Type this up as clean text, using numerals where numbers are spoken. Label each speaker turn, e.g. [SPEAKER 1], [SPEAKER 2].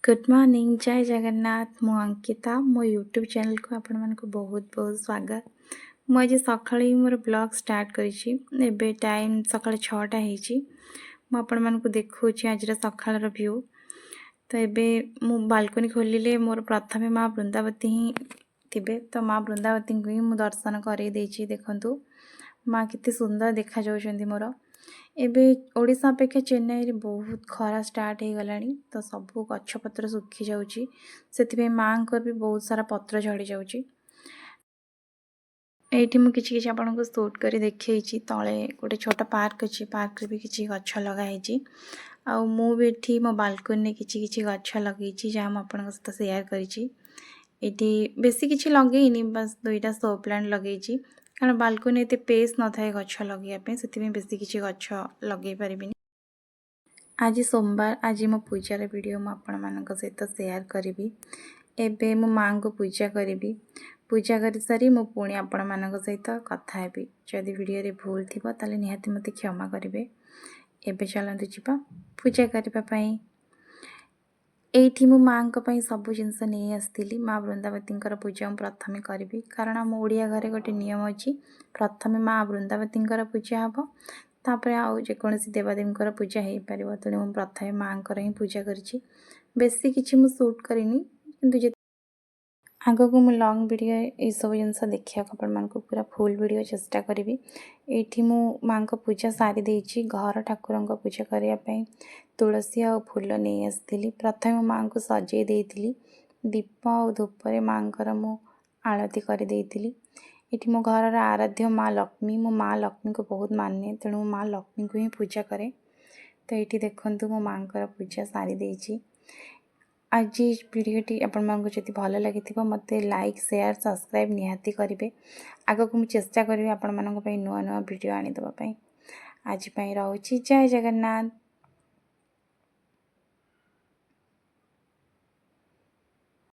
[SPEAKER 1] Good morning जय जगन्नाथ मु अंकिता मो यूट्यूब चैनल को आपण मानक बहुत बहुत स्वागत। मुझे सकाळ ही मोर ब्लॉग स्टार्ट करी टाइम सकाळ 6टा होईची मु आपण मानक देखौची आज सकाळ व्यू। तो एबे मु बालकनी खोलिले मोर प्रथमे माँ वृंदावती ही थिबे तो माँ वृंदावती को ही मु दर्शन करे देछि। देखंतु माँ कितने सुंदर देखा जाउछंती मोर। एबे ओडिशा अपेक्षा चेन्नई रे बहुत खरा स्टार्ट हो गलानी तो सबू गछपत्र सुखी जाउची सेतिबे माँकर भी बहुत सारा पत्र झड़ी जाउची। एठी मु किछि किछि आपनको शूट करी देखैछि तळे गोटे छोटा पार्क अछि पार्क रे भी किछि गछ लगा हैछि आ मु भी एठी मो बालकनी किछि किछि गछ लगैछि जा हम आपनको सहित शेयर करिछि। एठी बेसी किछि लगैनी बस दुईटा शो प्लांट लगैछि कारण बालकनी एते पेस न थाए गछ लगैया पे सेतिबे बेसी किछि गछ लगै परिबिनी। आज सोमवार आज मो पूजार वीडियो मु आपण मानक सहित शेयर करी। एबे मो माँ को पूजा करी पूजा कर सारी मो पुणी आपण मानक सहित कथा हेबी जदि वीडियो रे भूल थिबो ताले निहाती मते क्षमा करिवे। एबे चलंतु जिबा पूजा करबा पई। एठी मो माँ को पई सब जिंस नै आस्तिली माँ वृंदावतींकर पूजा प्रथमे करी कारण मो ओडिया घरे गोटे नियम अछि प्रथमे माँ वृंदावतींकर पूजा हबो तापर आउ जेकोसी देवादेवींकर पूजा हो पार तेणु मुझे प्रथमे माँ ही पूजा करी। बेसी किसी मु शूट करिनी किंतु आग को मु लॉन्ग वीडियो ये सब जिनस देखा आपको पूरा फुल वीडियो चेष्टा करी। एठी मु माँ को पूजा सारी देछि घर ठाकुर पूजा करने तुलसी आ फूल नहीं आसती प्रथम माँ को सजे देती दीप और धूप माँ मु आरती कर देती। एठी मो घर आराध्य माँ लक्ष्मी मो माँ लक्ष्मी को बहुत माने तेणु माँ लक्ष्मी को ही पूजा करे। तो ये देखंतु मो माँ पूजा सारी देछि। आज वीडियोटी आपण मानक जति भल लगी मते लाइक शेयर सब्सक्राइब निहाती करेंगे। आगक मु चेष्टा करी आपण मानक नुआ नुआ वीडियो आनी दबा पई। आज पई रहउची जय जगन्नाथ।